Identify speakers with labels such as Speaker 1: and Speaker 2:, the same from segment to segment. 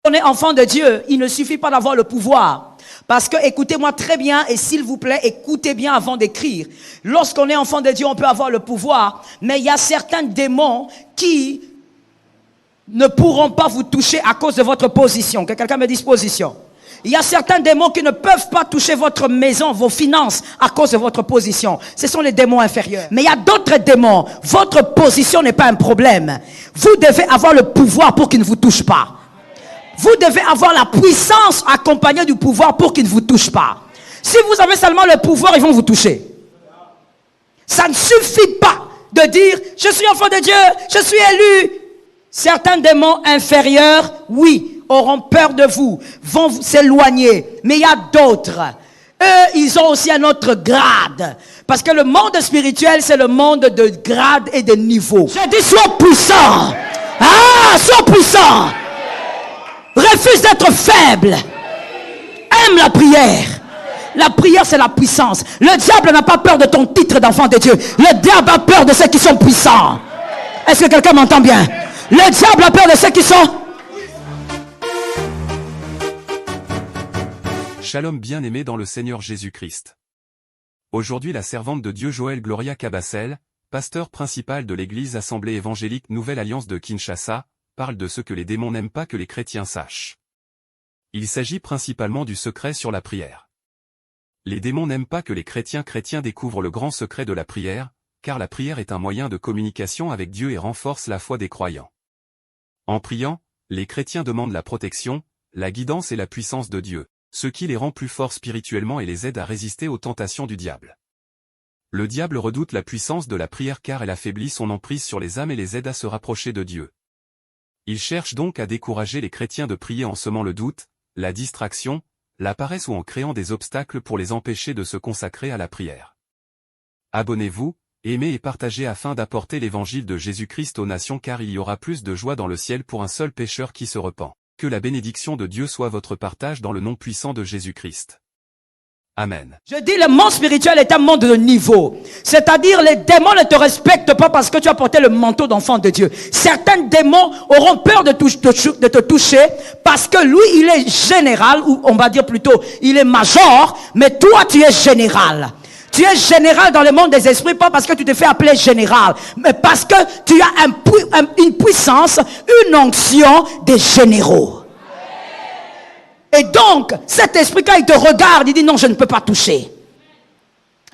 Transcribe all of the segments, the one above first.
Speaker 1: On est enfant de Dieu, il ne suffit pas d'avoir le pouvoir. Parce que, écoutez-moi très bien, et s'il vous plaît, écoutez bien avant d'écrire. Lorsqu'on est enfant de Dieu, on peut avoir le pouvoir, mais il y a certains démons qui ne pourront pas vous toucher à cause de votre position. Que quelqu'un me dise position. Il y a certains démons qui ne peuvent pas toucher votre maison, vos finances, à cause de votre position. Ce sont les démons inférieurs. Mais il y a d'autres démons. Votre position n'est pas un problème. Vous devez avoir le pouvoir pour qu'ils ne vous touchent pas. Vous devez avoir la puissance accompagnée du pouvoir pour qu'ils ne vous touchent pas. Si vous avez seulement le pouvoir, ils vont vous toucher. Ça ne suffit pas de dire, je suis enfant de Dieu, je suis élu. Certains démons inférieurs, oui, auront peur de vous, vont s'éloigner. Mais il y a d'autres. Eux, ils ont aussi un autre grade. Parce que le monde spirituel, c'est le monde de grades et de niveaux. J'ai dit, sois puissant. Ah, sois puissant. Refuse d'être faible. Aime la prière. La prière, c'est la puissance. Le diable n'a pas peur de ton titre d'enfant de Dieu. Le diable a peur de ceux qui sont puissants. Est-ce que quelqu'un m'entend bien? Le diable a peur de ceux qui sont...
Speaker 2: Shalom bien-aimé dans le Seigneur Jésus-Christ. Aujourd'hui la servante de Dieu Joël Gloria Cabassel, pasteur principal de l'église Assemblée évangélique Nouvelle Alliance de Kinshasa, parle de ce que les démons n'aiment pas que les chrétiens sachent. Il s'agit principalement du secret sur la prière. Les démons n'aiment pas que les chrétiens découvrent le grand secret de la prière, car la prière est un moyen de communication avec Dieu et renforce la foi des croyants. En priant, les chrétiens demandent la protection, la guidance et la puissance de Dieu, ce qui les rend plus forts spirituellement et les aide à résister aux tentations du diable. Le diable redoute la puissance de la prière car elle affaiblit son emprise sur les âmes et les aide à se rapprocher de Dieu. Il cherche donc à décourager les chrétiens de prier en semant le doute, la distraction, la paresse ou en créant des obstacles pour les empêcher de se consacrer à la prière. Abonnez-vous, aimez et partagez afin d'apporter l'évangile de Jésus-Christ aux nations car il y aura plus de joie dans le ciel pour un seul pécheur qui se repent. Que la bénédiction de Dieu soit votre partage dans le nom puissant de Jésus-Christ. Amen.
Speaker 1: Je dis le monde spirituel est un monde de niveau. C'est-à-dire les démons ne te respectent pas parce que tu as porté le manteau d'enfant de Dieu. Certains démons auront peur de te toucher parce que lui il est général, ou on va dire plutôt il est major, mais toi tu es général. Tu es général dans le monde des esprits, pas parce que tu te fais appeler général, mais parce que tu as une puissance, une onction des généraux. Et donc, cet esprit, quand il te regarde, il dit non, je ne peux pas toucher.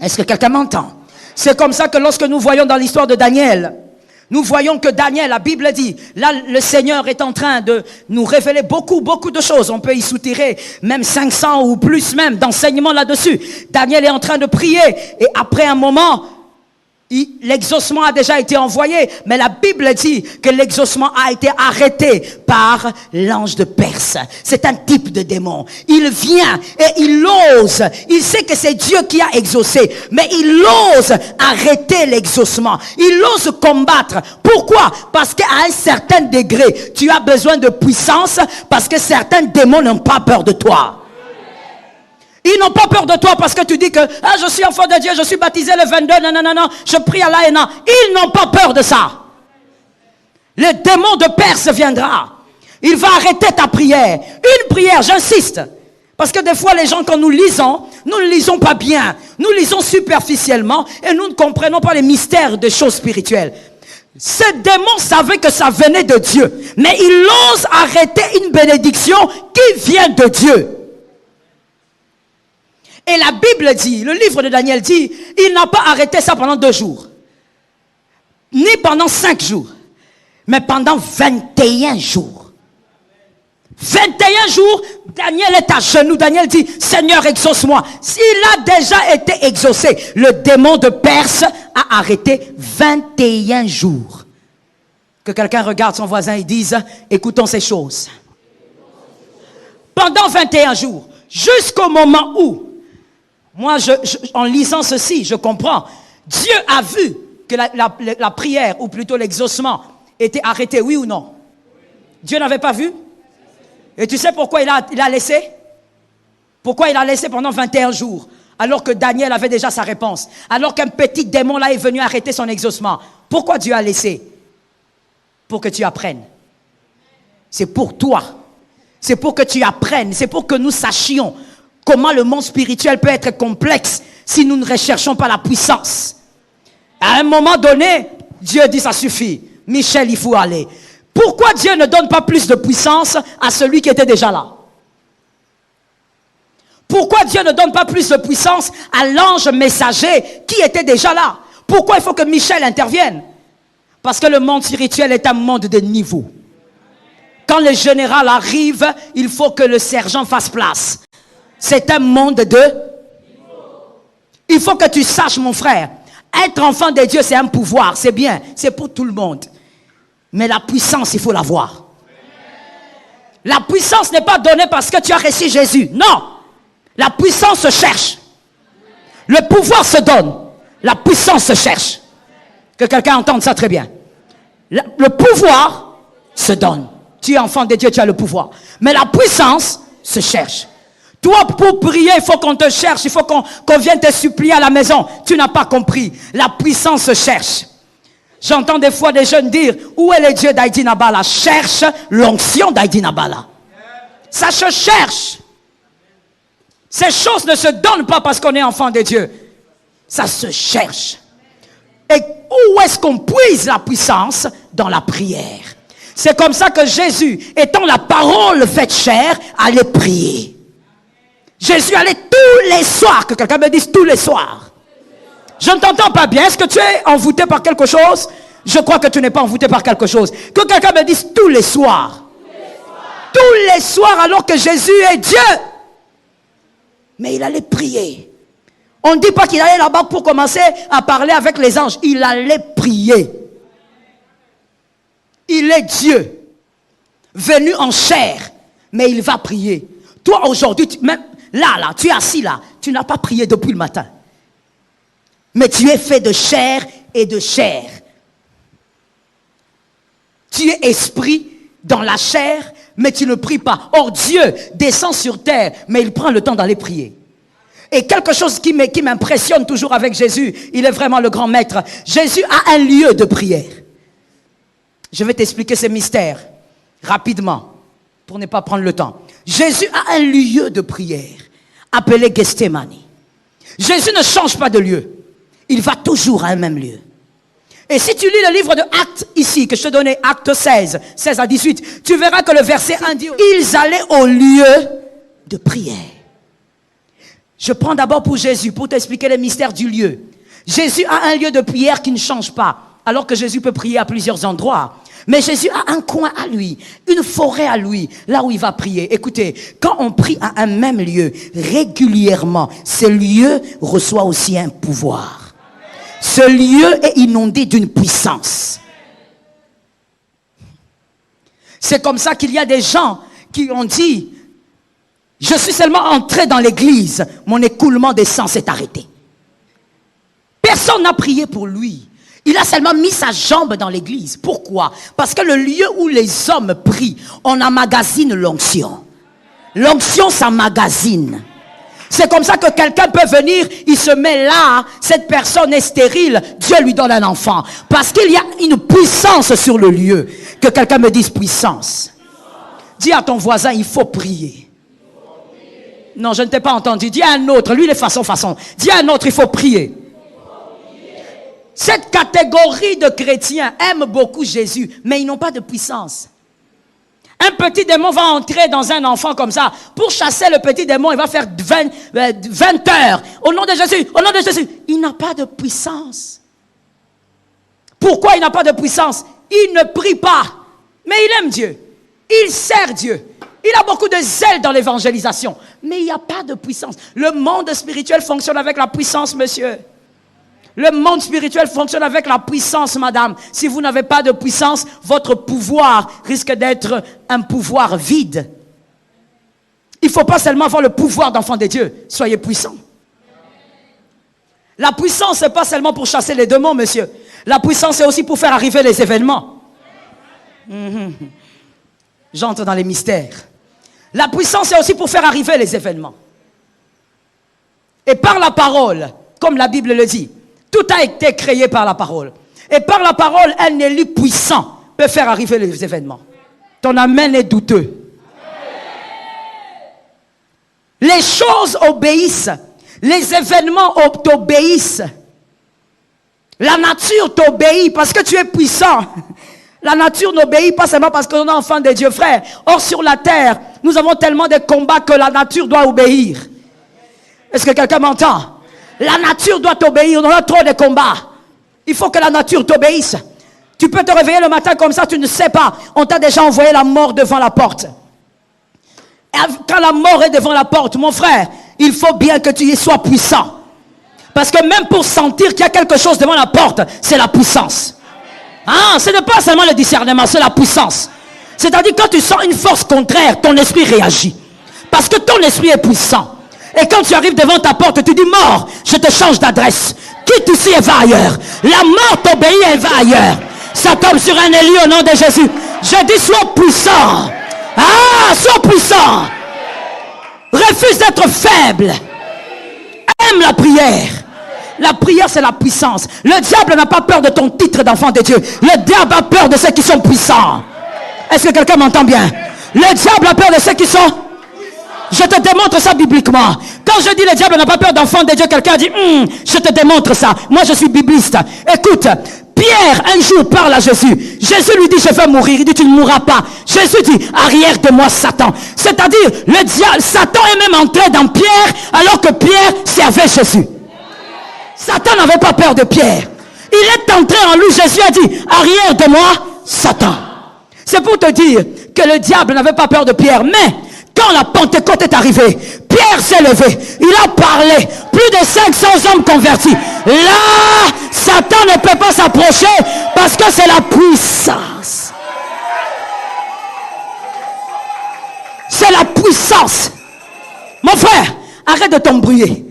Speaker 1: Est-ce que quelqu'un m'entend? C'est comme ça que lorsque nous voyons dans l'histoire de Daniel, nous voyons que Daniel, la Bible dit, là le Seigneur est en train de nous révéler beaucoup de choses. On peut y soutirer même 500 ou plus même d'enseignements là-dessus. Daniel est en train de prier et après un moment, l'exaucement a déjà été envoyé, mais la Bible dit que l'exaucement a été arrêté par l'ange de Perse. C'est un type de démon. Il vient et il ose. Il sait que c'est Dieu qui a exaucé, mais il ose arrêter l'exaucement. Il ose combattre. Pourquoi? Parce qu'à un certain degré, tu as besoin de puissance parce que certains démons n'ont pas peur de toi. Ils n'ont pas peur de toi parce que tu dis que je suis enfant de Dieu, je suis baptisé le 22, non, je prie à Allah et non. Ils n'ont pas peur de ça. Le démon de Perse viendra. Il va arrêter ta prière. Une prière, j'insiste. Parce que des fois, les gens, quand nous ne lisons pas bien. Nous lisons superficiellement et nous ne comprenons pas les mystères des choses spirituelles. Ce démon savait que ça venait de Dieu. Mais il ose arrêter une bénédiction qui vient de Dieu. Et la Bible dit, le livre de Daniel dit, il n'a pas arrêté ça pendant 2 jours. Ni pendant 5 jours. Mais pendant 21 jours. 21 jours, Daniel est à genoux. Daniel dit, Seigneur, exauce-moi. S'il a déjà été exaucé, le démon de Perse a arrêté 21 jours. Que quelqu'un regarde son voisin et dise, écoutons ces choses. Pendant 21 jours, jusqu'au moment où, moi, en lisant ceci, je comprends. Dieu a vu que la prière, ou plutôt l'exaucement, était arrêté, oui ou non? Dieu n'avait pas vu? Et tu sais pourquoi il a laissé? Pourquoi il a laissé pendant 21 jours? Alors que Daniel avait déjà sa réponse. Alors qu'un petit démon là est venu arrêter son exaucement. Pourquoi Dieu a laissé? Pour que tu apprennes. C'est pour toi. C'est pour que tu apprennes, c'est pour que nous sachions comment le monde spirituel peut être complexe si nous ne recherchons pas la puissance. À un moment donné, Dieu dit ça suffit. Michel, il faut aller. Pourquoi Dieu ne donne pas plus de puissance à celui qui était déjà là? Pourquoi Dieu ne donne pas plus de puissance à l'ange messager qui était déjà là? Pourquoi il faut que Michel intervienne? Parce que le monde spirituel est un monde de niveau. Quand le général arrive, il faut que le sergent fasse place. C'est un monde de... Il faut que tu saches, mon frère, être enfant de Dieu, c'est un pouvoir, c'est bien, c'est pour tout le monde. Mais la puissance, il faut l'avoir. La puissance n'est pas donnée parce que tu as reçu Jésus. Non. La puissance se cherche. Le pouvoir se donne. La puissance se cherche. Que quelqu'un entende ça très bien. Le pouvoir se donne. Tu es enfant de Dieu, tu as le pouvoir. Mais la puissance se cherche. Toi, pour prier, il faut qu'on te cherche. Il faut qu'on vienne te supplier à la maison. Tu n'as pas compris. La puissance se cherche. J'entends des fois des jeunes dire, où est le Dieu d'Aïdi Nabala? Cherche l'onction d'Aïdi Nabala. Ça se cherche. Ces choses ne se donnent pas parce qu'on est enfant de Dieu. Ça se cherche. Et où est-ce qu'on puise la puissance? Dans la prière. C'est comme ça que Jésus, étant la parole faite chair, allait prier. Jésus allait tous les soirs. Que quelqu'un me dise tous les soirs. Je ne t'entends pas bien. Est-ce que tu es envoûté par quelque chose? Je crois que tu n'es pas envoûté par quelque chose. Que quelqu'un me dise tous les soirs. Tous les soirs alors que Jésus est Dieu. Mais il allait prier. On ne dit pas qu'il allait là-bas pour commencer à parler avec les anges. Il allait prier. Il est Dieu. Venu en chair. Mais il va prier. Toi aujourd'hui, même là, tu es assis là. Tu n'as pas prié depuis le matin. Mais tu es fait de chair et de chair. Tu es esprit dans la chair, mais tu ne pries pas. Or, Dieu descend sur terre, mais il prend le temps d'aller prier. Et quelque chose qui m'impressionne toujours avec Jésus, il est vraiment le grand maître. Jésus a un lieu de prière. Je vais t'expliquer ce mystère rapidement, pour ne pas prendre le temps. Jésus a un lieu de prière, appelé Gethsémani. Jésus ne change pas de lieu. Il va toujours à un même lieu. Et si tu lis le livre de Actes ici, que je te donnais, Actes 16 à 18, tu verras que le verset 1 dit, ils allaient au lieu de prière. Je prends d'abord pour Jésus, pour t'expliquer le mystère du lieu. Jésus a un lieu de prière qui ne change pas, alors que Jésus peut prier à plusieurs endroits. Mais Jésus a un coin à lui, une forêt à lui, là où il va prier. Écoutez, quand on prie à un même lieu, régulièrement, ce lieu reçoit aussi un pouvoir. Ce lieu est inondé d'une puissance. C'est comme ça qu'il y a des gens qui ont dit, je suis seulement entré dans l'église, mon écoulement de sang s'est arrêté. Personne n'a prié pour lui. Il a seulement mis sa jambe dans l'église. Pourquoi? Parce que le lieu où les hommes prient, on emmagasine l'onction. L'onction s'emmagasine. C'est comme ça que quelqu'un peut venir, il se met là, cette personne est stérile, Dieu lui donne un enfant. Parce qu'il y a une puissance sur le lieu. Que quelqu'un me dise puissance. Dis à ton voisin, il faut prier. Non, je ne t'ai pas entendu. Dis à un autre, lui il est façon. Dis à un autre, il faut prier. Cette catégorie de chrétiens aiment beaucoup Jésus, mais ils n'ont pas de puissance. Un petit démon va entrer dans un enfant comme ça. Pour chasser le petit démon, il va faire 20 heures. Au nom de Jésus, au nom de Jésus. Il n'a pas de puissance. Pourquoi il n'a pas de puissance? Il ne prie pas. Mais il aime Dieu. Il sert Dieu. Il a beaucoup de zèle dans l'évangélisation. Mais il n'y a pas de puissance. Le monde spirituel fonctionne avec la puissance, monsieur. Le monde spirituel fonctionne avec la puissance, madame. Si vous n'avez pas de puissance, votre pouvoir risque d'être un pouvoir vide. Il ne faut pas seulement avoir le pouvoir d'enfant de Dieu. Soyez puissants. La puissance, ce n'est pas seulement pour chasser les démons, monsieur. La puissance, c'est aussi pour faire arriver les événements. J'entre dans les mystères. La puissance, c'est aussi pour faire arriver les événements. Et par la parole, comme la Bible le dit, tout a été créé par la parole. Et par la parole, un élu puissant peut faire arriver les événements. Ton amen est douteux. Les choses obéissent. Les événements t'obéissent. La nature t'obéit parce que tu es puissant. La nature n'obéit pas seulement parce qu'on est enfant de Dieu, frère. Or, sur la terre, nous avons tellement de combats que la nature doit obéir. Est-ce que quelqu'un m'entend? La nature doit t'obéir. On a trop de combats. Il faut que la nature t'obéisse. Tu peux te réveiller le matin comme ça, tu ne sais pas. On t'a déjà envoyé la mort devant la porte. Et quand la mort est devant la porte, mon frère, il faut bien que tu y sois puissant. Parce que même pour sentir qu'il y a quelque chose devant la porte, c'est la puissance. Ah, ce n'est pas seulement le discernement, c'est la puissance. C'est-à-dire quand tu sens une force contraire, ton esprit réagit. Parce que ton esprit est puissant. Et quand tu arrives devant ta porte, tu dis mort, je te change d'adresse. Quitte ici et va ailleurs. La mort t'obéit et va ailleurs. Ça tombe sur un élu au nom de Jésus. Je dis sois puissant. Ah, sois puissant. Refuse d'être faible. Aime la prière. La prière, c'est la puissance. Le diable n'a pas peur de ton titre d'enfant de Dieu. Le diable a peur de ceux qui sont puissants. Est-ce que quelqu'un m'entend bien? Le diable a peur de ceux qui sont... Je te démontre ça bibliquement. Quand je dis le diable n'a pas peur d'enfant de Dieu, quelqu'un dit, je te démontre ça. Moi, je suis bibliste. Écoute, Pierre, un jour, parle à Jésus. Jésus lui dit, je vais mourir. Il dit, tu ne mourras pas. Jésus dit, arrière de moi, Satan. C'est-à-dire, le diable, Satan est même entré dans Pierre, alors que Pierre servait Jésus. Satan n'avait pas peur de Pierre. Il est entré en lui. Jésus a dit, arrière de moi, Satan. C'est pour te dire que le diable n'avait pas peur de Pierre. Mais, quand la Pentecôte est arrivée, Pierre s'est levé. Il a parlé. Plus de 500 hommes convertis. Là, Satan ne peut pas s'approcher parce que c'est la puissance. C'est la puissance. Mon frère, arrête de t'embrouiller.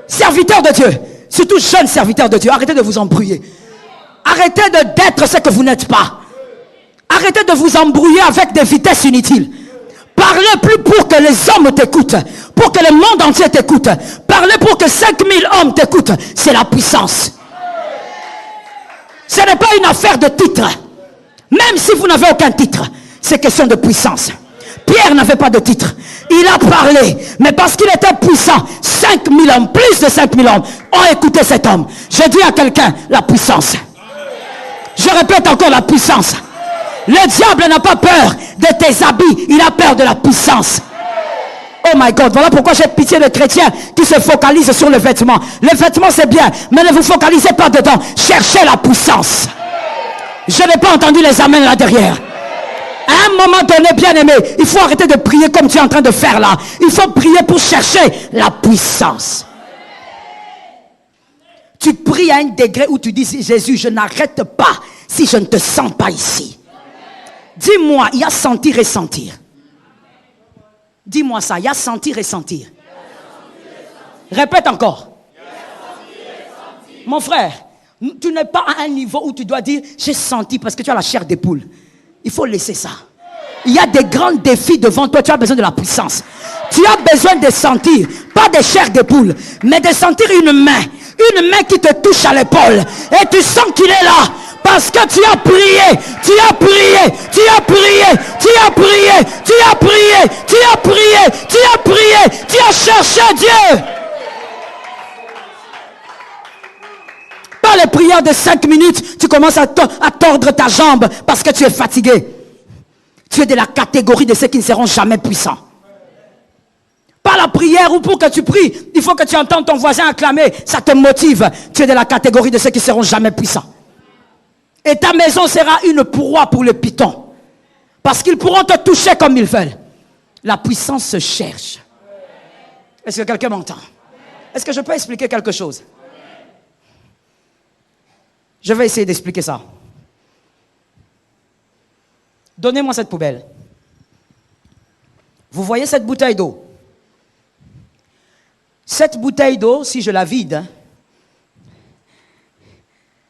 Speaker 1: Serviteur de Dieu, surtout jeune serviteur de Dieu, arrêtez de vous embrouiller. Arrêtez d'être ce que vous n'êtes pas. Arrêtez de vous embrouiller avec des vitesses inutiles. Parlez plus pour que les hommes t'écoutent, pour que le monde entier t'écoute. Parlez pour que 5000 hommes t'écoutent. C'est la puissance. Ce n'est pas une affaire de titre. Même si vous n'avez aucun titre, c'est question de puissance. Pierre n'avait pas de titre. Il a parlé, mais parce qu'il était puissant, 5000 hommes, plus de 5000 hommes, ont écouté cet homme. Je dis à quelqu'un, la puissance. Je répète encore la puissance. Le diable n'a pas peur de tes habits, il a peur de la puissance. Oh my God, voilà pourquoi j'ai pitié des chrétiens qui se focalisent sur le vêtement. Le vêtement c'est bien, mais ne vous focalisez pas dedans. Cherchez la puissance. Je n'ai pas entendu les amens là derrière. À un moment donné, bien aimé, il faut arrêter de prier comme tu es en train de faire là. Il faut prier pour chercher la puissance. Tu pries à un degré où tu dis, Jésus, je n'arrête pas si je ne te sens pas ici. Dis-moi, il y a sentir et sentir. Dis-moi ça, il y a sentir et sentir. Répète encore. Mon frère, tu n'es pas à un niveau où tu dois dire, j'ai senti parce que tu as la chair des poules. Il faut laisser ça. Il y a des grands défis devant toi, tu as besoin de la puissance. Tu as besoin de sentir, pas de chair des poules, mais de sentir une main qui te touche à l'épaule. Et tu sens qu'il est là. Parce que tu as prié, tu as prié, tu as prié, tu as prié, tu as prié, tu as prié, tu as prié, tu as cherché Dieu. Pas les prières de 5 minutes, tu commences à tordre ta jambe parce que tu es fatigué. Tu es de la catégorie de ceux qui ne seront jamais puissants. Pas la prière où pour que tu pries, il faut que tu entendes ton voisin acclamer, ça te motive. Tu es de la catégorie de ceux qui ne seront jamais puissants. Et ta maison sera une proie pour les pythons. Parce qu'ils pourront te toucher comme ils veulent. La puissance se cherche. Est-ce que quelqu'un m'entend? Est-ce que je peux expliquer quelque chose? Je vais essayer d'expliquer ça. Donnez-moi cette poubelle. Vous voyez cette bouteille d'eau? Cette bouteille d'eau, si je la vide,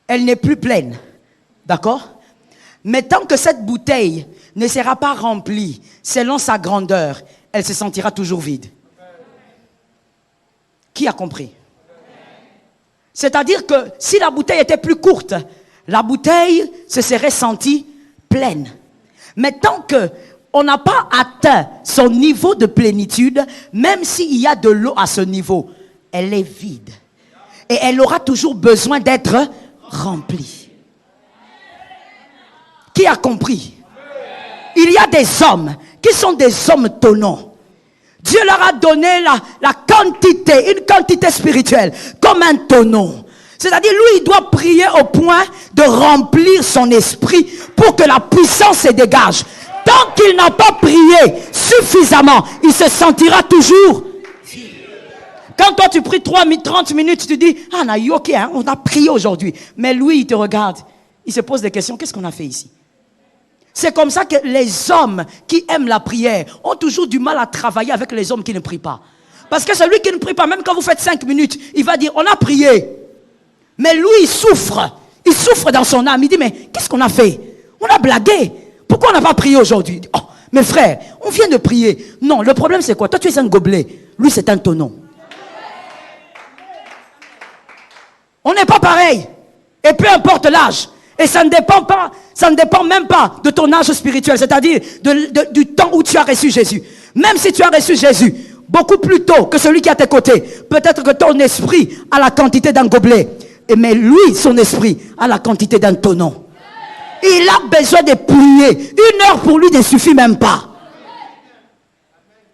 Speaker 1: elle n'est plus pleine. D'accord? Mais tant que cette bouteille ne sera pas remplie selon sa grandeur, elle se sentira toujours vide. Qui a compris? C'est-à-dire que si la bouteille était plus courte, la bouteille se serait sentie pleine. Mais tant que on n'a pas atteint son niveau de plénitude, même s'il y a de l'eau à ce niveau, elle est vide. Et elle aura toujours besoin d'être remplie. Qui a compris? Il y a des hommes qui sont des hommes tonneaux. Dieu leur a donné la quantité, une quantité spirituelle, comme un tonneau. C'est-à-dire, lui, il doit prier au point de remplir son esprit pour que la puissance se dégage. Tant qu'il n'a pas prié suffisamment, il se sentira toujours. Quand toi, tu pries 30 minutes, tu dis, ah, ok, hein, on a prié aujourd'hui. Mais lui, il te regarde. Il se pose des questions. Qu'est-ce qu'on a fait ici? C'est comme ça que les hommes qui aiment la prière ont toujours du mal à travailler avec les hommes qui ne prient pas. Parce que celui qui ne prie pas, même quand vous faites 5 minutes, il va dire, on a prié. Mais lui, il souffre. Il souffre dans son âme. Il dit, mais qu'est-ce qu'on a fait? On a blagué. Pourquoi on n'a pas prié aujourd'hui? Oh, mes frères, on vient de prier. Non, le problème c'est quoi? Toi, tu es un gobelet. Lui, c'est un tonneau. On n'est pas pareil. Et peu importe l'âge. Et ça ne dépend même pas de ton âge spirituel. C'est-à-dire du temps où tu as reçu Jésus. Même si tu as reçu Jésus beaucoup plus tôt que celui qui est à tes côtés, peut-être que ton esprit a la quantité d'un gobelet. Mais lui, son esprit a la quantité d'un tonneau. Il a besoin de prier. 1 heure pour lui ne suffit même pas.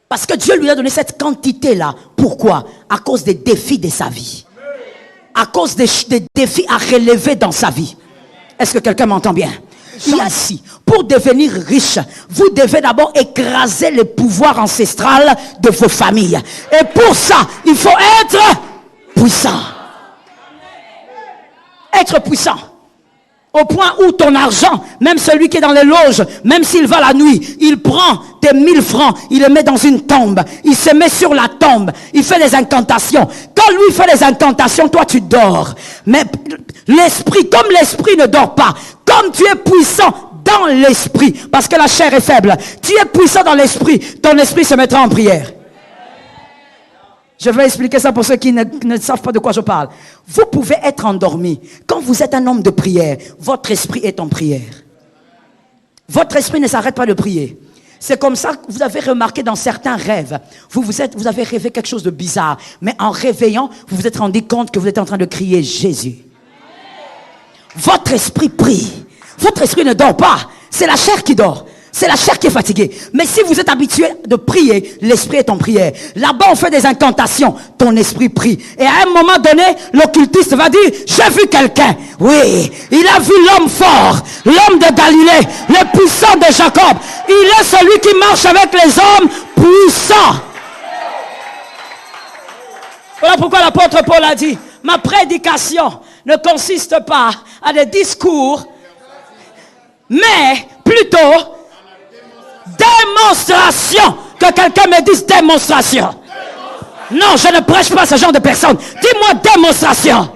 Speaker 1: Parce que Dieu lui a donné cette quantité-là. Pourquoi? À cause des défis de sa vie. À cause des défis à relever dans sa vie. Est-ce que quelqu'un m'entend bien? Ici, pour devenir riche, vous devez d'abord écraser le pouvoir ancestral de vos familles. Et pour ça, il faut être puissant. Être puissant. Au point où ton argent, même celui qui est dans les loges, même s'il va la nuit, il prend tes 1000 francs, il les met dans une tombe. Il se met sur la tombe. Il fait des incantations. Quand lui fait des incantations, toi tu dors. Mais l'esprit, comme l'esprit ne dort pas, comme tu es puissant dans l'esprit, parce que la chair est faible, tu es puissant dans l'esprit, ton esprit se mettra en prière. Je vais expliquer ça pour ceux qui ne savent pas de quoi je parle. Vous pouvez être endormi. Quand vous êtes un homme de prière, votre esprit est en prière. Votre esprit ne s'arrête pas de prier. C'est comme ça que vous avez remarqué dans certains rêves. Vous avez rêvé quelque chose de bizarre. Mais en réveillant, vous vous êtes rendu compte que vous êtes en train de crier Jésus. Votre esprit prie. Votre esprit ne dort pas. C'est la chair qui dort. C'est la chair qui est fatiguée. Mais si vous êtes habitué de prier, l'esprit est en prière. Là-bas, on fait des incantations. Ton esprit prie. Et à un moment donné, l'occultiste va dire, j'ai vu quelqu'un. Oui, il a vu l'homme fort, l'homme de Galilée, le puissant de Jacob. Il est celui qui marche avec les hommes puissants. Voilà pourquoi l'apôtre Paul a dit, ma prédication ne consiste pas à des discours, mais plutôt démonstration. Que quelqu'un me dise démonstration. Non, je ne prêche pas ce genre de personne. Dis-moi démonstration.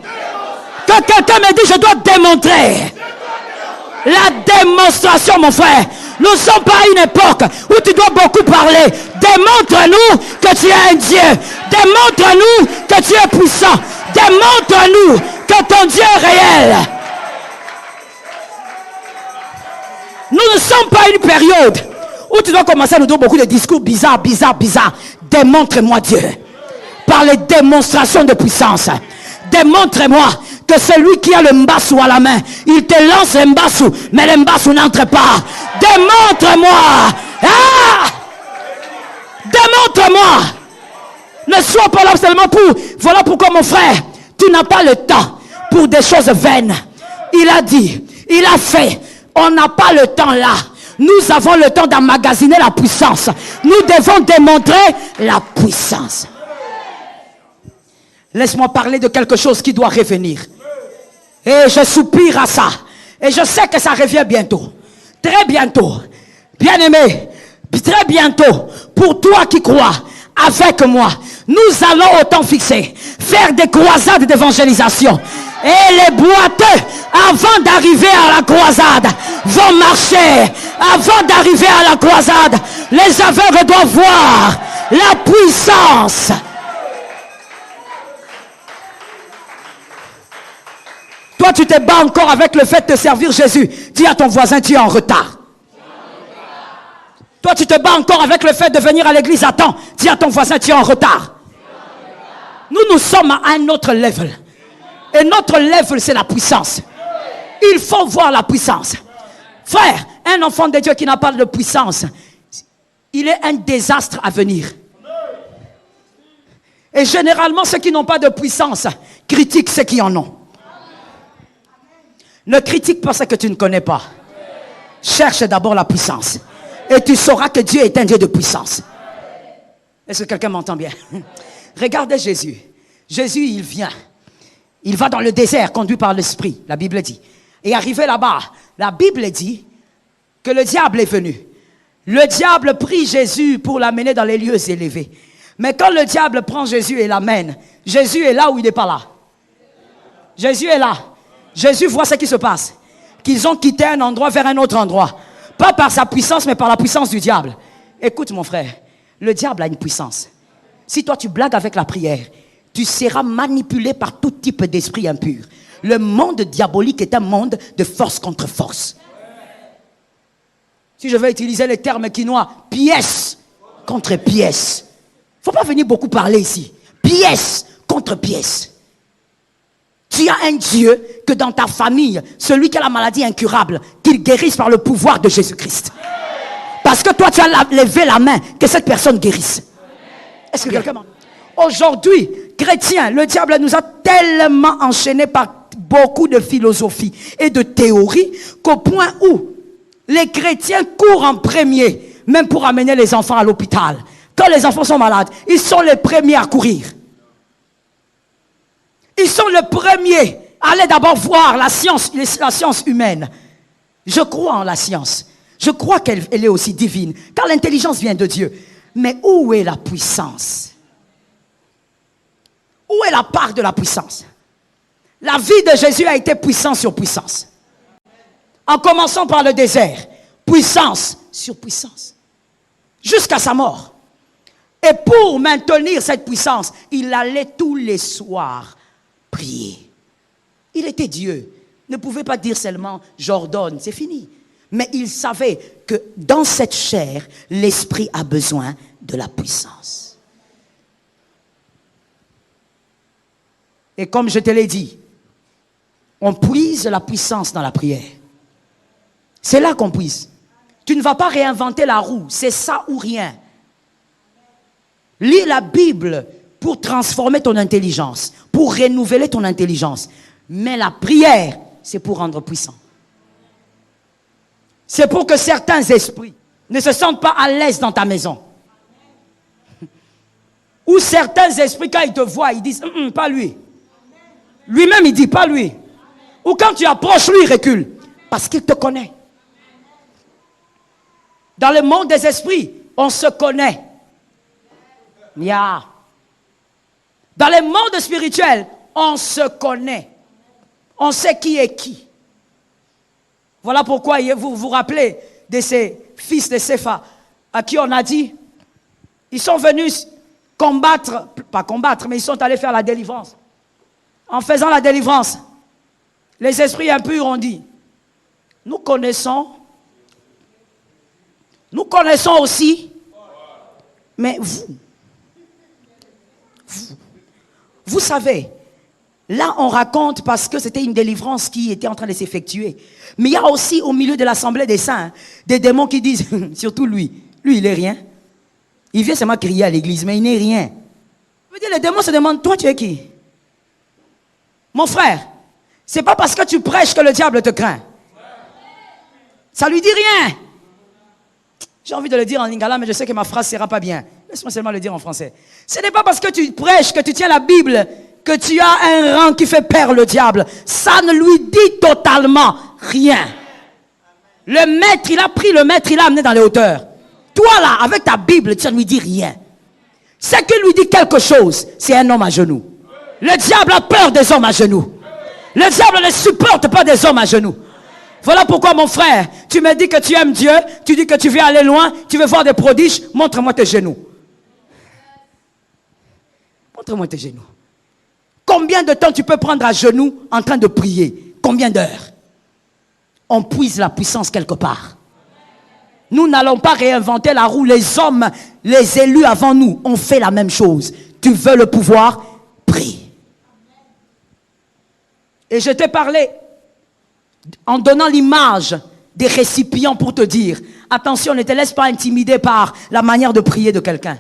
Speaker 1: Que quelqu'un me dise je dois démontrer. La démonstration, mon frère. Nous ne sommes pas à une époque où tu dois beaucoup parler. Démontre-nous que tu es un Dieu. Démontre-nous que tu es puissant. Démontre-nous que ton Dieu est réel. Nous ne sommes pas à une période où tu dois commencer à nous donner beaucoup de discours bizarres. Démontre-moi Dieu. Par les démonstrations de puissance. Démontre-moi que celui qui a le mbassou à la main, il te lance le mbassou, mais le mbassou n'entre pas. Démontre-moi. Ah! Démontre-moi. Ne sois pas là seulement pour... Voilà pourquoi mon frère, tu n'as pas le temps pour des choses vaines. Il a dit, il a fait. On n'a pas le temps là. Nous avons le temps d'emmagasiner la puissance. Nous devons démontrer la puissance. Laisse-moi parler de quelque chose qui doit revenir. Et je soupire à ça. Et je sais que ça revient bientôt. Très bientôt. Bien-aimé, très bientôt. Pour toi qui crois, avec moi, nous allons au temps fixé faire des croisades d'évangélisation. Et les boiteux, avant d'arriver à la croisade, vont marcher. Avant d'arriver à la croisade, les aveugles doivent voir la puissance. Toi, tu te bats encore avec le fait de servir Jésus. Dis à ton voisin, tu es en retard. Toi, tu te bats encore avec le fait de venir à l'église à temps. Dis à ton voisin, tu es en retard. Nous sommes à un autre level. Et notre level, c'est la puissance. Il faut voir la puissance. Frère, un enfant de Dieu qui n'a pas de puissance, il est un désastre à venir. Et généralement, ceux qui n'ont pas de puissance critiquent ceux qui en ont. Ne critique pas ce que tu ne connais pas. Cherche d'abord la puissance. Et tu sauras que Dieu est un Dieu de puissance. Est-ce que quelqu'un m'entend bien? Regardez Jésus. Jésus, il vient. Il va dans le désert, conduit par l'Esprit, la Bible dit. Et arrivé là-bas, la Bible dit que le diable est venu. Le diable prie Jésus pour l'amener dans les lieux élevés. Mais quand le diable prend Jésus et l'amène, Jésus est là ou il n'est pas là? Jésus est là. Jésus voit ce qui se passe. Qu'ils ont quitté un endroit vers un autre endroit. Pas par sa puissance, mais par la puissance du diable. Écoute mon frère, le diable a une puissance. Si toi tu blagues avec la prière, tu seras manipulé par tout type d'esprit impur. Le monde diabolique est un monde de force contre force. Si je vais utiliser les termes quinois, pièce contre pièce. Il ne faut pas venir beaucoup parler ici. Pièce contre pièce. Tu as un Dieu que dans ta famille, celui qui a la maladie incurable, qu'il guérisse par le pouvoir de Jésus-Christ. Parce que toi, tu as levé la main, que cette personne guérisse. Est-ce que quelqu'un m'entend? Aujourd'hui, chrétiens, le diable nous a tellement enchaînés par beaucoup de philosophies et de théories qu'au point où les chrétiens courent en premier, même pour amener les enfants à l'hôpital. Quand les enfants sont malades, ils sont les premiers à courir. Ils sont les premiers à aller d'abord voir la science humaine. Je crois en la science. Je crois qu'elle est aussi divine, car l'intelligence vient de Dieu. Mais où est la puissance? Où est la part de la puissance? La vie de Jésus a été puissance sur puissance. En commençant par le désert, puissance sur puissance. Jusqu'à sa mort. Et pour maintenir cette puissance, il allait tous les soirs prier. Il était Dieu. Ne pouvait pas dire seulement j'ordonne, c'est fini. Mais il savait que dans cette chair, l'esprit a besoin de la puissance. Et comme je te l'ai dit, on puise la puissance dans la prière. C'est là qu'on puise. Tu ne vas pas réinventer la roue, c'est ça ou rien. Lis la Bible pour transformer ton intelligence, pour renouveler ton intelligence. Mais la prière, c'est pour rendre puissant. C'est pour que certains esprits ne se sentent pas à l'aise dans ta maison. Ou certains esprits, quand ils te voient, ils disent pas lui. Lui-même, il dit pas lui. Ou quand tu approches, lui, il recule. Parce qu'il te connaît. Dans le monde des esprits, on se connaît. Yeah. Dans le monde spirituel, on se connaît. On sait qui est qui. Voilà pourquoi vous vous rappelez de ces fils de Sépha à qui on a dit, ils sont venus combattre, pas combattre, mais ils sont allés faire la délivrance. En faisant la délivrance, les esprits impurs ont dit, nous connaissons aussi, mais vous savez, là on raconte parce que c'était une délivrance qui était en train de s'effectuer. Mais il y a aussi au milieu de l'assemblée des saints, des démons qui disent, surtout lui il est rien. Il vient seulement crier à l'église, mais il n'est rien. Je veux dire, les démons se demandent, toi tu es qui? Mon frère, c'est pas parce que tu prêches que le diable te craint. Ça lui dit rien. J'ai envie de le dire en lingala, mais je sais que ma phrase ne sera pas bien. Laisse-moi seulement le dire en français. Ce n'est pas parce que tu prêches, que tu tiens la Bible, que tu as un rang qui fait peur le diable. Ça ne lui dit totalement rien. Le maître, il a pris le maître, il l'a amené dans les hauteurs. Toi là, avec ta Bible, ça ne lui dit rien. Ce qui lui dit quelque chose, c'est un homme à genoux. Le diable a peur des hommes à genoux. Le diable ne supporte pas des hommes à genoux. Voilà pourquoi mon frère, tu me dis que tu aimes Dieu, tu dis que tu veux aller loin, tu veux voir des prodiges, montre-moi tes genoux. Montre-moi tes genoux. Combien de temps tu peux prendre à genoux en train de prier? Combien d'heures? On puise la puissance quelque part. Nous n'allons pas réinventer la roue. Les hommes, les élus avant nous, ont fait la même chose. Tu veux le pouvoir? Prie. Et je t'ai parlé en donnant l'image des récipients pour te dire, attention, ne te laisse pas intimider par la manière de prier de quelqu'un.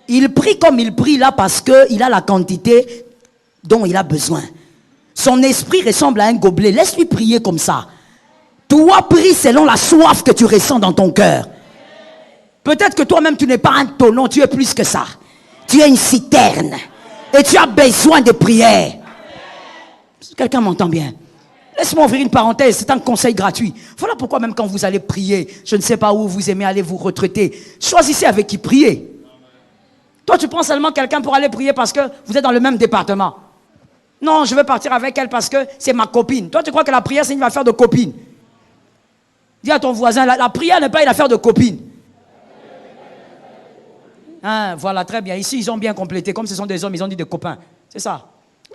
Speaker 1: Il prie comme il prie là parce qu'il a la quantité dont il a besoin. Son esprit ressemble à un gobelet. Laisse-lui prier comme ça. Toi, prie selon la soif que tu ressens dans ton cœur. Peut-être que toi-même, tu n'es pas un tonneau, tu es plus que ça. Tu es une citerne. Et tu as besoin de prière. Quelqu'un m'entend bien? Laisse-moi ouvrir une parenthèse, c'est un conseil gratuit. Voilà pourquoi même quand vous allez prier, je ne sais pas où vous aimez aller vous retraiter, choisissez avec qui prier. Toi, tu prends seulement quelqu'un pour aller prier parce que vous êtes dans le même département. Non, je veux partir avec elle parce que c'est ma copine. Toi, tu crois que la prière, c'est une affaire de copine. Dis à ton voisin, la prière n'est pas une affaire de copine. Hein, voilà, très bien. Ici, ils ont bien complété. Comme ce sont des hommes, ils ont dit des copains. C'est ça.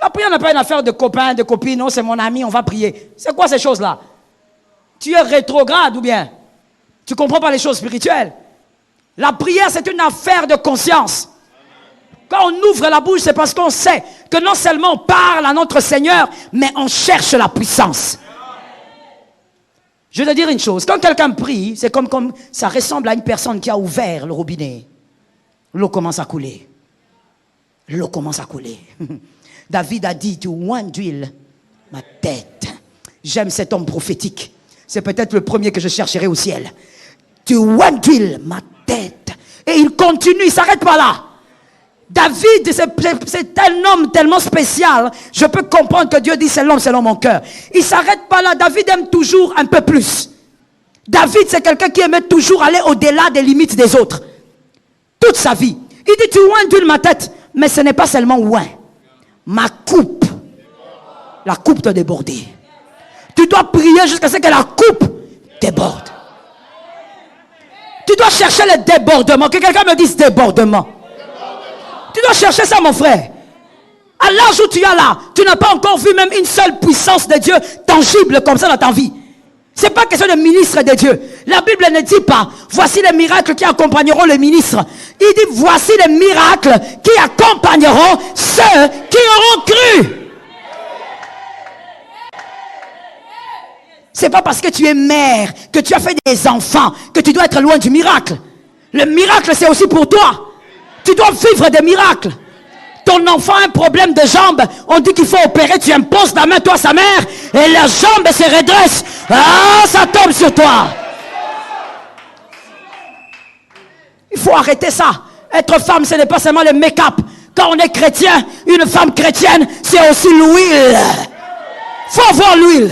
Speaker 1: La prière n'est pas une affaire de copains, de copines. Non, c'est mon ami, on va prier. C'est quoi ces choses-là? Tu es rétrograde ou bien? Tu ne comprends pas les choses spirituelles. La prière, c'est une affaire de conscience. Quand on ouvre la bouche, c'est parce qu'on sait que non seulement on parle à notre Seigneur, mais on cherche la puissance. Je vais te dire une chose. Quand quelqu'un prie, c'est comme ça ressemble à une personne qui a ouvert le robinet. L'eau commence à couler. L'eau commence à couler. David a dit, tu oins d'huile ma tête. J'aime cet homme prophétique. C'est peut-être le premier que je chercherai au ciel. Tu oins d'huile ma tête. Et il continue, il ne s'arrête pas là. David, c'est un homme tellement spécial. Je peux comprendre que Dieu dit c'est l'homme selon mon cœur. Il ne s'arrête pas là. David aime toujours un peu plus. David, c'est quelqu'un qui aimait toujours aller au-delà des limites des autres. Toute sa vie. Il dit, tu oins d'huile ma tête. Mais ce n'est pas seulement oin. Ma coupe. La coupe t'a débordé. Tu dois prier jusqu'à ce que la coupe déborde. Tu dois chercher le débordement. Que quelqu'un me dise débordement. Tu dois chercher ça, mon frère. À l'âge où tu es là, tu n'as pas encore vu même une seule puissance de Dieu tangible comme ça dans ta vie. C'est pas question de ministre de Dieu. La Bible ne dit pas, voici les miracles qui accompagneront le ministre. Il dit, voici les miracles qui accompagneront ceux qui auront cru. C'est pas parce que tu es mère, que tu as fait des enfants, que tu dois être loin du miracle. Le miracle, c'est aussi pour toi. Tu dois vivre des miracles. Ton enfant a un problème de jambe, on dit qu'il faut opérer, tu imposes ta main, toi, sa mère, et la jambe se redresse. Ah, ça tombe sur toi. Il faut arrêter ça. Être femme, ce n'est pas seulement le make-up. Quand on est chrétien, une femme chrétienne, c'est aussi l'huile. Il faut avoir l'huile.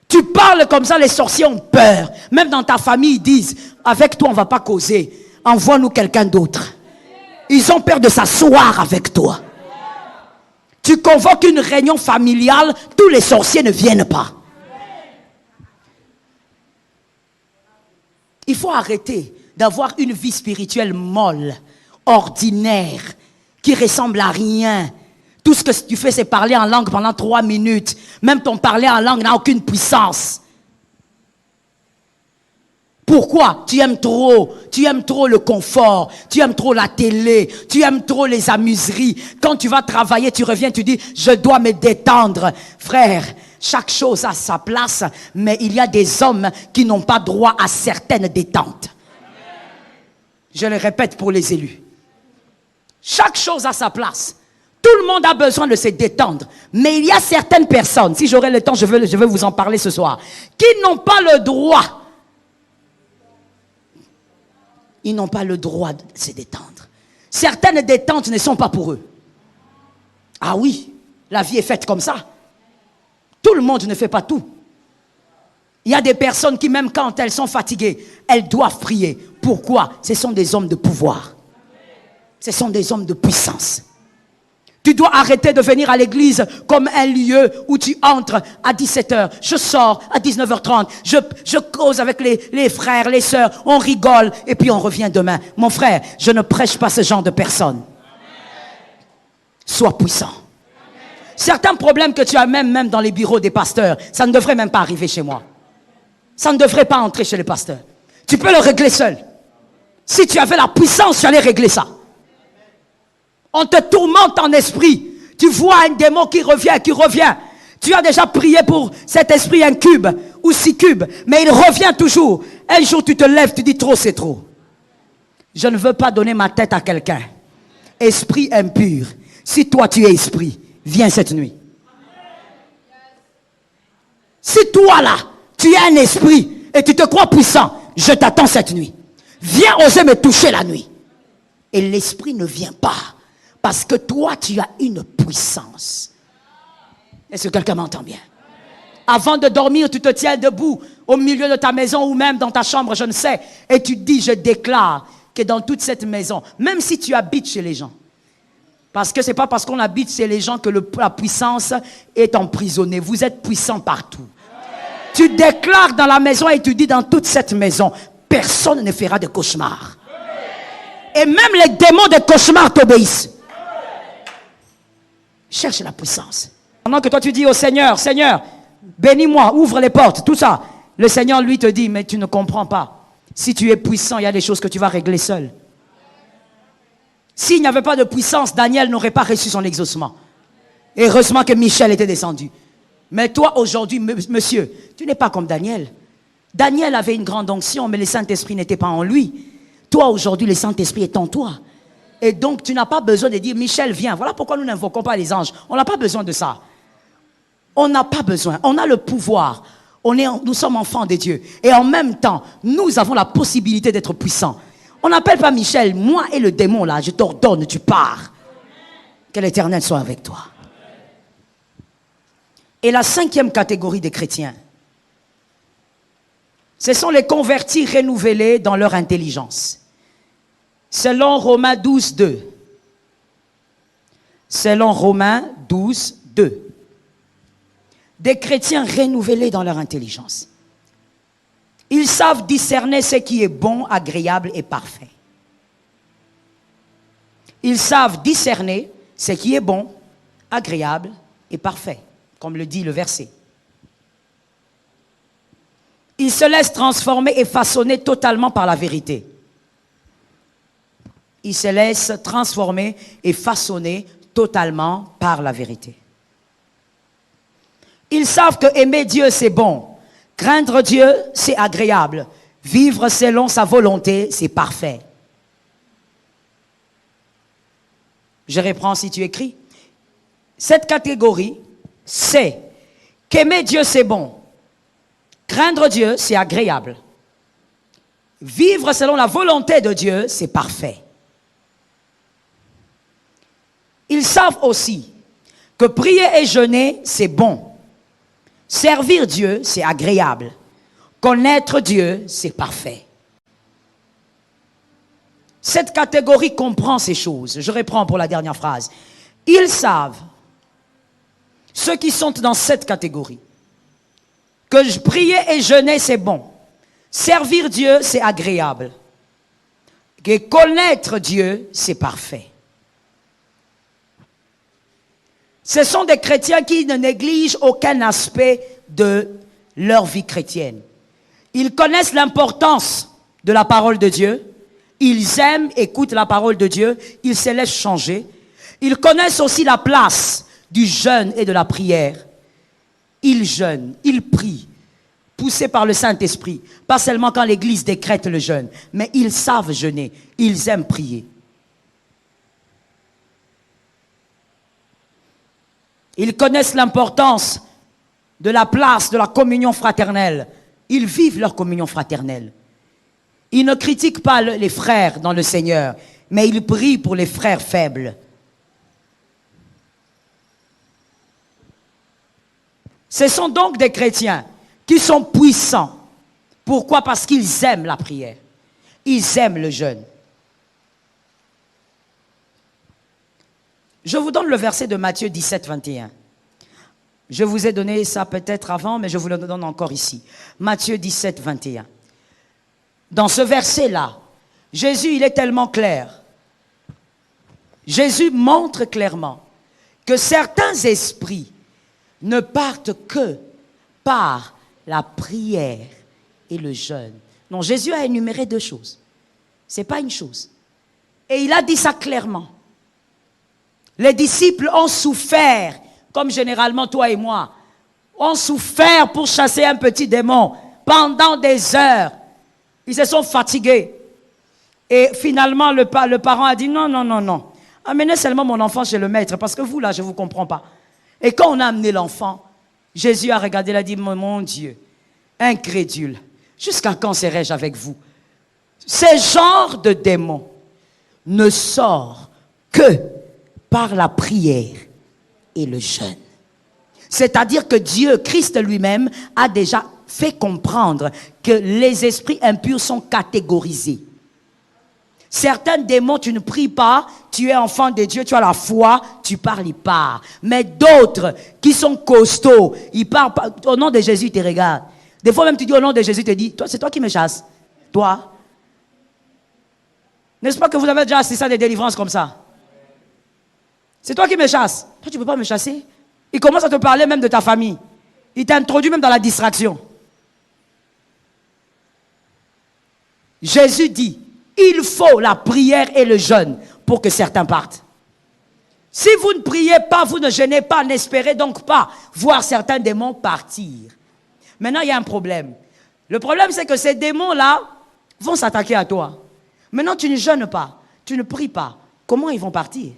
Speaker 1: Tu parles comme ça, les sorciers ont peur. Même dans ta famille, ils disent, avec toi, on ne va pas causer. Envoie-nous quelqu'un d'autre. Ils ont peur de s'asseoir avec toi. Tu convoques une réunion familiale, tous les sorciers ne viennent pas. Il faut arrêter d'avoir une vie spirituelle molle, ordinaire, qui ressemble à rien. Tout ce que tu fais, c'est parler en langue pendant 3 minutes. Même ton parler en langue n'a aucune puissance. Pourquoi? Tu aimes trop le confort, tu aimes trop la télé, tu aimes trop les amuseries. Quand tu vas travailler, tu reviens, tu dis, je dois me détendre. Frère, chaque chose a sa place, mais il y a des hommes qui n'ont pas droit à certaines détentes. Je le répète pour les élus. Chaque chose a sa place. Tout le monde a besoin de se détendre. Mais il y a certaines personnes, si j'aurai le temps, je veux vous en parler ce soir, qui n'ont pas le droit. Ils n'ont pas le droit de se détendre. Certaines détentes ne sont pas pour eux. Ah oui, la vie est faite comme ça. Tout le monde ne fait pas tout. Il y a des personnes qui, même quand elles sont fatiguées, elles doivent prier. Pourquoi? Ce sont des hommes de pouvoir. Ce sont des hommes de puissance. Tu dois arrêter de venir à l'église comme un lieu où tu entres à 17h. Je sors à 19h30. Je cause avec les frères, les sœurs. On rigole et puis on revient demain. Mon frère, je ne prêche pas ce genre de personnes. Sois puissant. Certains problèmes que tu as même dans les bureaux des pasteurs, ça ne devrait même pas arriver chez moi. Ça ne devrait pas entrer chez le pasteur. Tu peux le régler seul. Si tu avais la puissance, tu allais régler ça. On te tourmente en esprit. Tu vois un démon qui revient, qui revient. Tu as déjà prié pour cet esprit incube ou succube, mais il revient toujours. Un jour, tu te lèves, tu dis trop, c'est trop. Je ne veux pas donner ma tête à quelqu'un. Esprit impur. Si toi, tu es esprit, viens cette nuit. Si toi, là, tu es un esprit et tu te crois puissant, je t'attends cette nuit. Viens oser me toucher la nuit. Et l'esprit ne vient pas. Parce que toi, tu as une puissance. Est-ce que quelqu'un m'entend bien? Avant de dormir, tu te tiens debout au milieu de ta maison ou même dans ta chambre, je ne sais. Et tu dis, je déclare que dans toute cette maison, même si tu habites chez les gens, parce que ce n'est pas parce qu'on habite chez les gens que la puissance est emprisonnée. Vous êtes puissant partout. Tu déclares dans la maison et tu dis dans toute cette maison, personne ne fera de cauchemar. Et même les démons de cauchemar t'obéissent. Cherche la puissance. Pendant que toi tu dis au Seigneur, Seigneur, bénis-moi, ouvre les portes, tout ça. Le Seigneur lui te dit, mais tu ne comprends pas. Si tu es puissant, il y a des choses que tu vas régler seul. S'il n'y avait pas de puissance, Daniel n'aurait pas reçu son exaucement. Et heureusement que Michel était descendu. Mais toi aujourd'hui, monsieur, tu n'es pas comme Daniel. Daniel avait une grande onction, mais le Saint-Esprit n'était pas en lui. Toi aujourd'hui, le Saint-Esprit est en toi. Et donc, tu n'as pas besoin de dire, Michel, viens. Voilà pourquoi nous n'invoquons pas les anges. On n'a pas besoin de ça. On n'a pas besoin. On a le pouvoir. Nous sommes enfants de Dieu. Et en même temps, nous avons la possibilité d'être puissants. On n'appelle pas Michel, moi et le démon là, je t'ordonne, tu pars. Que l'Éternel soit avec toi. Et la 5e catégorie des chrétiens, ce sont les convertis renouvelés dans leur intelligence. Selon Romains 12, 2. Selon Romains 12, 2. Des chrétiens renouvelés dans leur intelligence. Ils savent discerner ce qui est bon, agréable et parfait. Ils savent discerner ce qui est bon, agréable et parfait, comme le dit le verset. Ils se laissent transformer et façonner totalement par la vérité. Ils se laissent transformer et façonner totalement par la vérité. Ils savent que aimer Dieu, c'est bon. Craindre Dieu, c'est agréable. Vivre selon sa volonté, c'est parfait. Je reprends si tu écris. Cette catégorie, c'est qu'aimer Dieu, c'est bon. Craindre Dieu, c'est agréable. Vivre selon la volonté de Dieu, c'est parfait. Ils savent aussi que prier et jeûner, c'est bon. Servir Dieu, c'est agréable. Connaître Dieu, c'est parfait. Cette catégorie comprend ces choses. Je reprends pour la dernière phrase. Ils savent, ceux qui sont dans cette catégorie, que prier et jeûner, c'est bon. Servir Dieu, c'est agréable. Que connaître Dieu, c'est parfait. Ce sont des chrétiens qui ne négligent aucun aspect de leur vie chrétienne. Ils connaissent l'importance de la parole de Dieu. Ils aiment, écoutent la parole de Dieu. Ils se laissent changer. Ils connaissent aussi la place du jeûne et de la prière. Ils jeûnent, ils prient, poussés par le Saint-Esprit. Pas seulement quand l'Église décrète le jeûne, mais ils savent jeûner. Ils aiment prier. Ils connaissent l'importance de la place de la communion fraternelle. Ils vivent leur communion fraternelle. Ils ne critiquent pas les frères dans le Seigneur, mais ils prient pour les frères faibles. Ce sont donc des chrétiens qui sont puissants. Pourquoi? Parce qu'ils aiment la prière. Ils aiment le jeûne. Je vous donne le verset de Matthieu 17, 21. Je vous ai donné ça peut-être avant, mais je vous le donne encore ici. Matthieu 17, 21. Dans ce verset-là, Jésus, il est tellement clair. Jésus montre clairement que certains esprits ne partent que par la prière et le jeûne. Non, Jésus a énuméré 2 choses. Ce n'est pas une chose. Et il a dit ça clairement. Les disciples ont souffert, comme généralement toi et moi, ont souffert pour chasser un petit démon pendant des heures. Ils se sont fatigués. Et finalement, le parent a dit non, non, non, non. Amenez seulement mon enfant chez le maître, parce que vous, là, je ne vous comprends pas. Et quand on a amené l'enfant, Jésus a regardé, il a dit, mon Dieu, incrédule, jusqu'à quand serai-je avec vous? Ce genre de démon ne sort que par la prière et le jeûne. C'est-à-dire que Dieu, Christ lui-même, a déjà fait comprendre que les esprits impurs sont catégorisés. Certains démons, tu ne pries pas, tu es enfant de Dieu, tu as la foi, tu parles, ils parlent. Mais d'autres qui sont costauds, ils parlent pas, au nom de Jésus, ils te regardent. Des fois même tu dis au nom de Jésus, tu te dis, toi, c'est toi qui me chasses. Toi. N'est-ce pas que vous avez déjà assisté à des délivrances comme ça? C'est toi qui me chasses. Toi, tu ne peux pas me chasser. Il commence à te parler même de ta famille. Il t'introduit même dans la distraction. Jésus dit, il faut la prière et le jeûne pour que certains partent. Si vous ne priez pas, vous ne jeûnez pas, n'espérez donc pas voir certains démons partir. Maintenant, il y a un problème. Le problème, c'est que ces démons-là vont s'attaquer à toi. Maintenant, tu ne jeûnes pas, tu ne pries pas. Comment ils vont partir?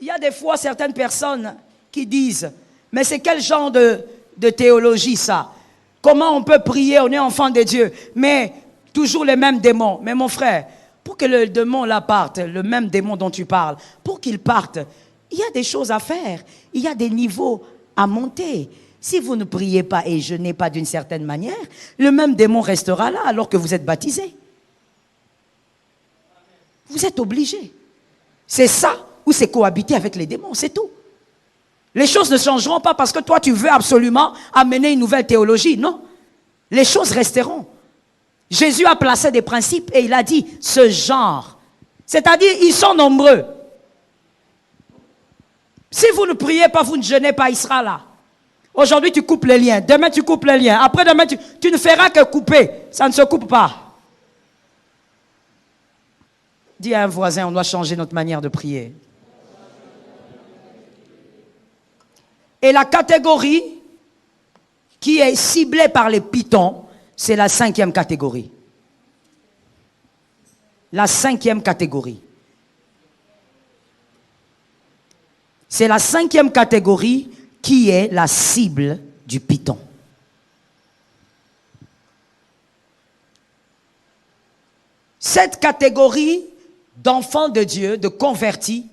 Speaker 1: Il y a des fois certaines personnes qui disent, mais c'est quel genre de théologie ça? Comment on peut prier, on est enfant de Dieu, mais toujours les mêmes démons. Mais mon frère, pour que le démon là parte, le même démon dont tu parles, pour qu'il parte, il y a des choses à faire, il y a des niveaux à monter. Si vous ne priez pas et jeûnez pas d'une certaine manière, le même démon restera là alors que vous êtes baptisé. Vous êtes obligé. C'est ça ou c'est cohabiter avec les démons, c'est tout. Les choses ne changeront pas parce que toi tu veux absolument amener une nouvelle théologie, non. Les choses resteront. Jésus a placé des principes et il a dit ce genre. C'est-à-dire ils sont nombreux. Si vous ne priez pas, vous ne jeûnez pas, il sera là. Aujourd'hui tu coupes les liens, demain tu coupes les liens, après demain tu ne feras que couper, ça ne se coupe pas. Dis à un voisin, on doit changer notre manière de prier. Et la catégorie qui est ciblée par les pythons, c'est la 5e catégorie. La 5e catégorie. C'est la 5e catégorie qui est la cible du python. Cette catégorie d'enfants de Dieu, de convertis,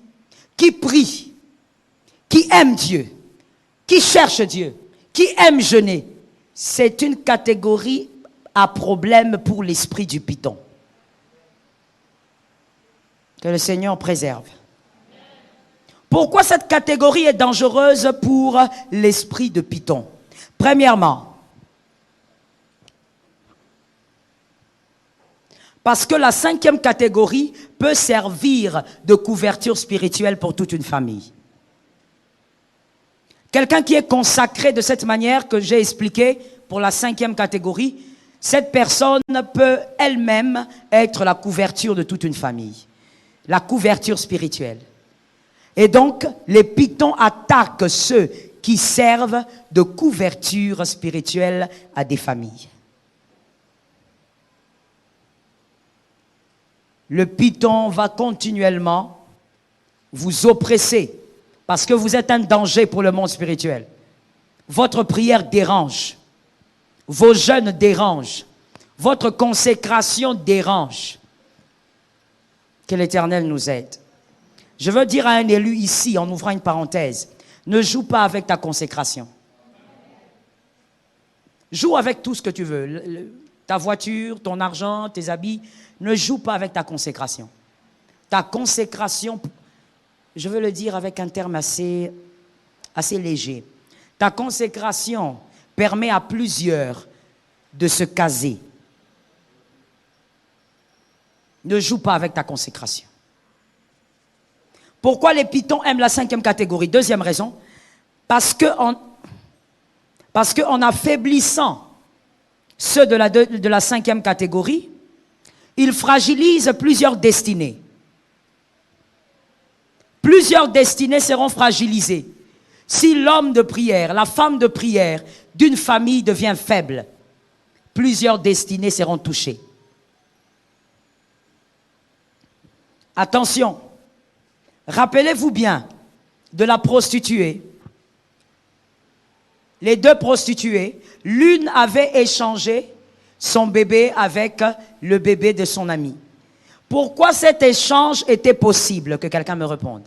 Speaker 1: qui prient, qui aiment Dieu, qui cherchent Dieu, qui aiment jeûner, c'est une catégorie à problème pour l'esprit du python. Que le Seigneur préserve. Pourquoi cette catégorie est dangereuse pour l'esprit de python? Premièrement, parce que la 5e catégorie peut servir de couverture spirituelle pour toute une famille. Quelqu'un qui est consacré de cette manière que j'ai expliqué pour la 5e catégorie, cette personne peut elle-même être la couverture de toute une famille. La couverture spirituelle. Et donc, les pythons attaquent ceux qui servent de couverture spirituelle à des familles. Le python va continuellement vous oppresser parce que vous êtes un danger pour le monde spirituel. Votre prière dérange. Vos jeûnes dérangent. Votre consécration dérange. Que l'Éternel nous aide. Je veux dire à un élu ici, en ouvrant une parenthèse, ne joue pas avec ta consécration. Joue avec tout ce que tu veux. Ta voiture, ton argent, tes habits. Ne joue pas avec ta consécration. Ta consécration, je veux le dire avec un terme assez léger. Ta consécration permet à plusieurs de se caser. Ne joue pas avec ta consécration. Pourquoi les pythons aiment la 5e catégorie? Deuxième raison, parce que Parce qu'en affaiblissant ceux de la 5e catégorie, il fragilise plusieurs destinées. Plusieurs destinées seront fragilisées. Si l'homme de prière, la femme de prière d'une famille devient faible, plusieurs destinées seront touchées. Attention, rappelez-vous bien de la prostituée. Les deux prostituées, l'une avait échangé son bébé avec le bébé de son ami. Pourquoi cet échange était possible? Que quelqu'un me réponde.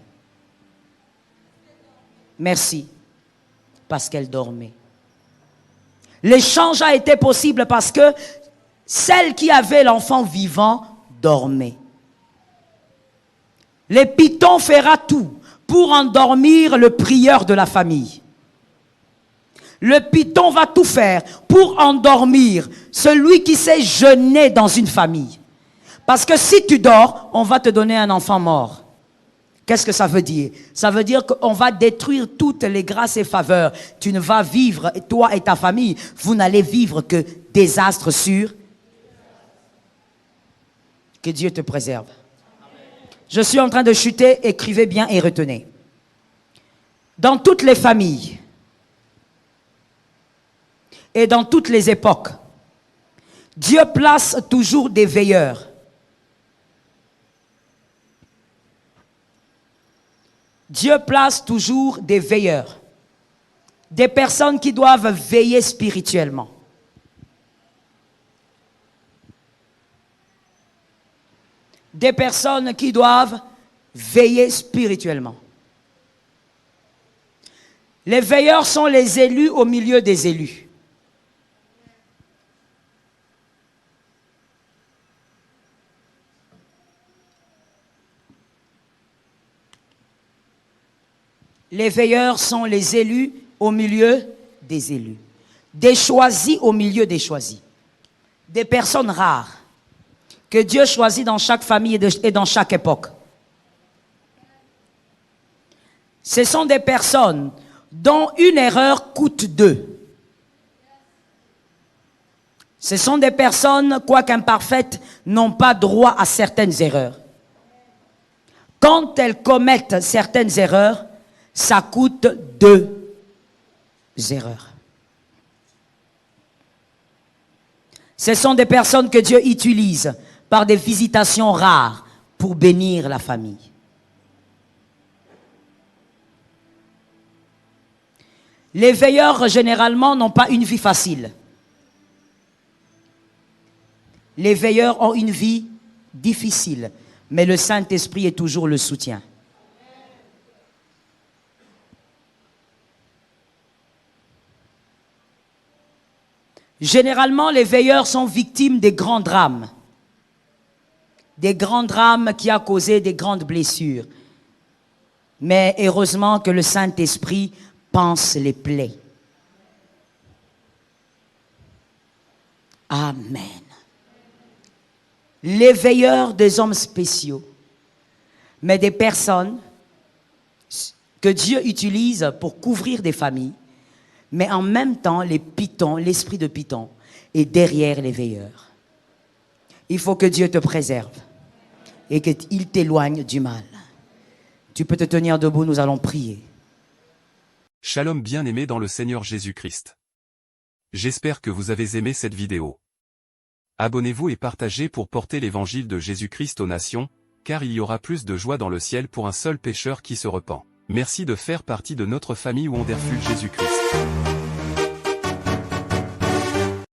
Speaker 1: Merci. Parce qu'elle dormait. L'échange a été possible parce que celle qui avait l'enfant vivant dormait. Les pythons fera tout pour endormir le prieur de la famille. Le python va tout faire pour endormir celui qui sait jeûner dans une famille. Parce que si tu dors, on va te donner un enfant mort. Qu'est-ce que ça veut dire? Ça veut dire qu'on va détruire toutes les grâces et faveurs. Tu ne vas vivre, toi et ta famille, vous n'allez vivre que désastre sur. Que Dieu te préserve. Je suis en train de chuter, écrivez bien et retenez. Dans toutes les familles et dans toutes les époques, Dieu place toujours des veilleurs. Dieu place toujours des veilleurs. Des personnes qui doivent veiller spirituellement. Des personnes qui doivent veiller spirituellement. Les veilleurs sont les élus au milieu des élus. Les veilleurs sont les élus au milieu des élus. Des choisis au milieu des choisis. Des personnes rares que Dieu choisit dans chaque famille et dans chaque époque. Ce sont des personnes dont une erreur coûte deux. Ce sont des personnes, quoique imparfaites, n'ont pas droit à certaines erreurs. Quand elles commettent certaines erreurs, ça coûte deux erreurs. Ce sont des personnes que Dieu utilise par des visitations rares pour bénir la famille. Les veilleurs, généralement, n'ont pas une vie facile. Les veilleurs ont une vie difficile, mais le Saint-Esprit est toujours le soutien. Généralement, les veilleurs sont victimes des grands drames. Des grands drames qui ont causé des grandes blessures. Mais heureusement que le Saint-Esprit panse les plaies. Amen. Les veilleurs des hommes spéciaux, mais des personnes que Dieu utilise pour couvrir des familles, mais en même temps, les pythons, l'esprit de python est derrière les veilleurs. Il faut que Dieu te préserve et qu'il t'éloigne du mal. Tu peux te tenir debout, nous allons prier.
Speaker 2: Shalom bien-aimés dans le Seigneur Jésus-Christ. J'espère que vous avez aimé cette vidéo. Abonnez-vous et partagez pour porter l'évangile de Jésus-Christ aux nations, car il y aura plus de joie dans le ciel pour un seul pécheur qui se repent. Merci de faire partie de notre famille Wonderful Jésus-Christ.